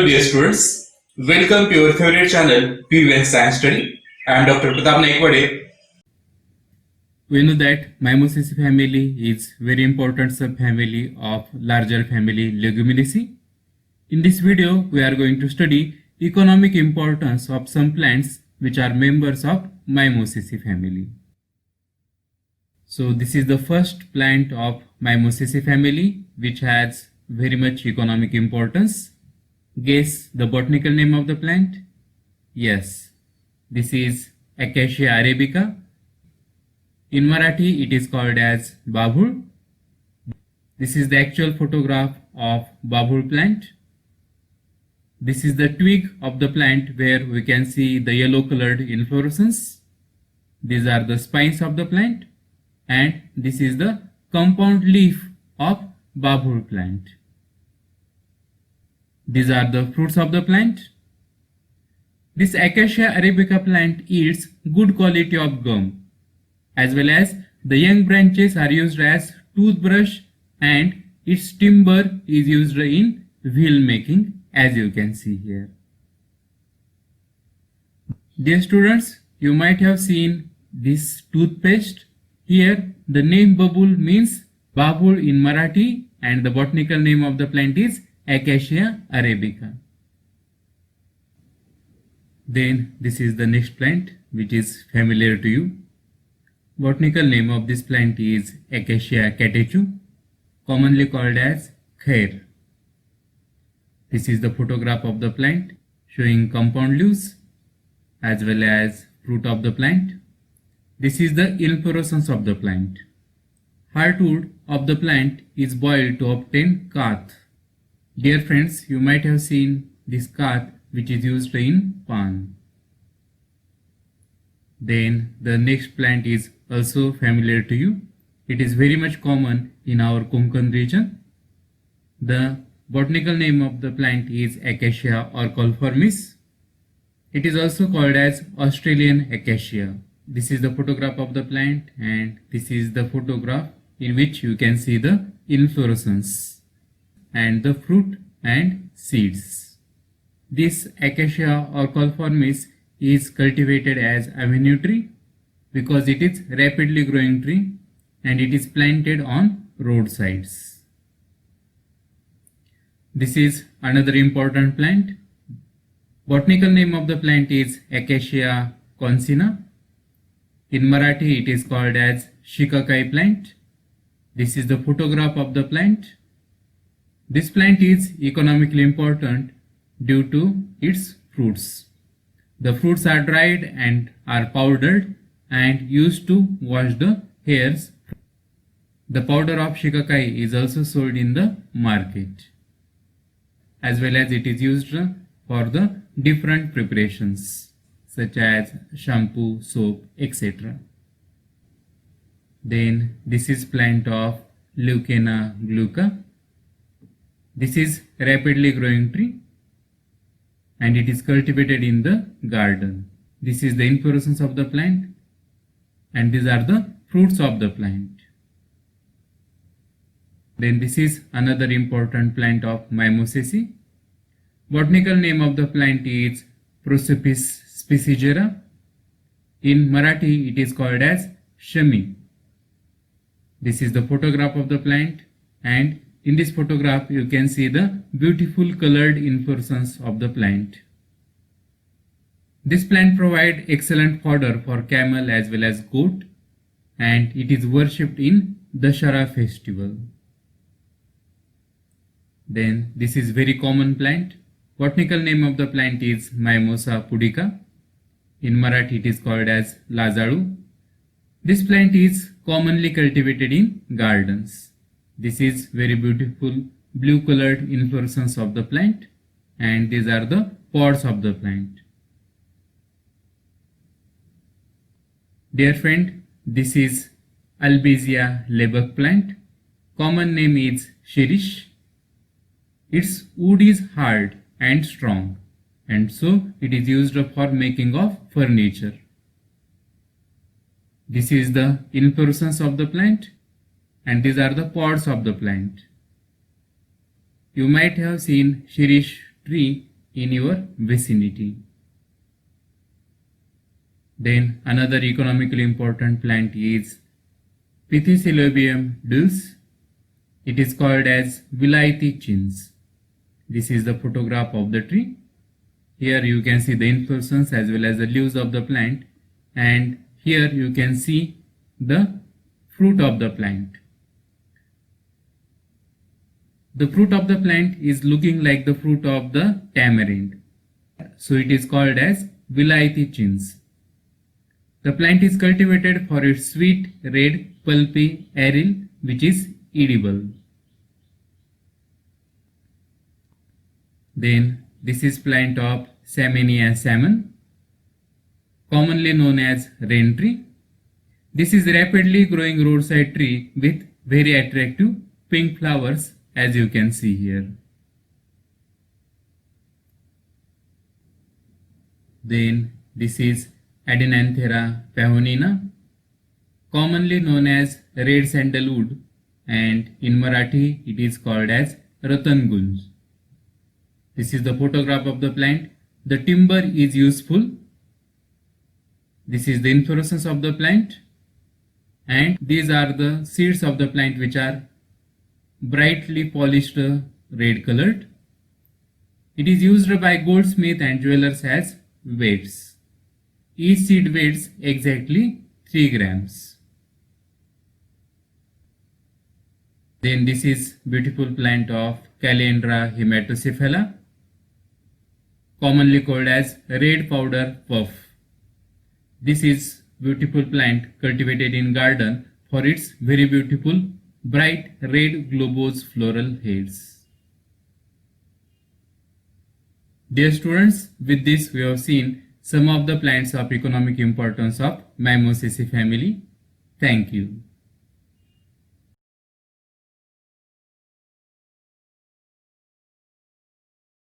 Hello dear students, welcome to your favorite channel PVN Science Study. I am Dr. Pratap Naikwade. We know that Mimosacea family is very important subfamily of larger family Leguminosae. In this video, we are going to study economic importance of some plants which are members of Mimosacea family. So this is the first plant of Mimosacea family which has very much economic importance. Guess the botanical name of the plant? Yes, this is Acacia arabica. In Marathi, it is called as babul. This is the actual photograph of babul plant. This is the twig of the plant where we can see the yellow colored inflorescence. These are the spines of the plant, and this is the compound leaf of babul plant. These are the fruits of the plant. This Acacia arabica plant yields good quality of gum, as well as the young branches are used as toothbrush and its timber is used in wheel making, as you can see here. Dear students, you might have seen this toothpaste. Here the name babul means babul in Marathi and the botanical name of the plant is Acacia arabica. Then this is the next plant which is familiar to you. Botanical name of this plant is Acacia catechu, commonly called as khair. This is the photograph of the plant showing compound leaves as well as fruit of the plant. This is the inflorescence of the plant. Heartwood of the plant is boiled to obtain kath. Dear friends, you might have seen this kath which is used in pan. Then the next plant is also familiar to you. It is very much common in our Konkan region. The botanical name of the plant is Acacia orchiformis. It is also called as Australian acacia. This is the photograph of the plant, and this is the photograph in which you can see the inflorescence and the fruit and seeds. This Acacia orchiformis is cultivated as avenue tree because it is rapidly growing tree and it is planted on roadsides. This is another important plant. Botanical name of the plant is Acacia consina. In Marathi it is called as shikakai plant. This is the photograph of the plant. This plant is economically important due to its fruits. The fruits are dried and are powdered and used to wash the hairs. The powder of shikakai is also sold in the market, as well as it is used for the different preparations such as shampoo, soap, etc. Then this is plant of Leucaena glauca. This is rapidly growing tree and it is cultivated in the garden. This is the inflorescence of the plant and these are the fruits of the plant. Then this is another important plant of Mimosacea. Botanical name of the plant is Prosopis spicigera. In Marathi it is called as shami. This is the photograph of the plant, and in this photograph you can see the beautiful colored inflorescence of the plant. This plant provides excellent fodder for camel as well as goat, and it is worshipped in Dashara festival. Then this is very common plant. Botanical name of the plant is Mimosa pudica. In Marathi it is called as lazaru. This plant is commonly cultivated in gardens. This is very beautiful blue colored inflorescence of the plant, and these are the pods of the plant. Dear friend, this is Albizia lebec plant. Common name is shirish. Its wood is hard and strong, and so it is used for making of furniture. This is the inflorescence of the plant, and these are the pods of the plant. You might have seen shirish tree in your vicinity. Then another economically important plant is Pitheciliobium dulce. It is called as Vilayati chins. This is the photograph of the tree. Here you can see the inflorescence as well as the leaves of the plant, and here you can see the fruit of the plant. The fruit of the plant is looking like the fruit of the tamarind. So it is called as Vilayati chins. The plant is cultivated for its sweet, red, pulpy aril which is edible. Then this is plant of Samania salmon, commonly known as rain tree. This is rapidly growing roadside tree with very attractive pink flowers as you can see here. Then this is Adenanthera pahonina, commonly known as red sandalwood, and in Marathi it is called as Ratangunj. This is the photograph of the plant. The timber is useful. This is the inflorescence of the plant, and these are the seeds of the plant which are brightly polished red colored. It is used by goldsmith and jewelers as weights. Each seed weighs exactly 3 grams. Then this is beautiful plant of Calendra hematocephala, commonly called as red powder puff. This is beautiful plant cultivated in garden for its very beautiful bright red globose floral heads. Dear students, with this we have seen some of the plants of economic importance of Mimosaceae family. Thank you.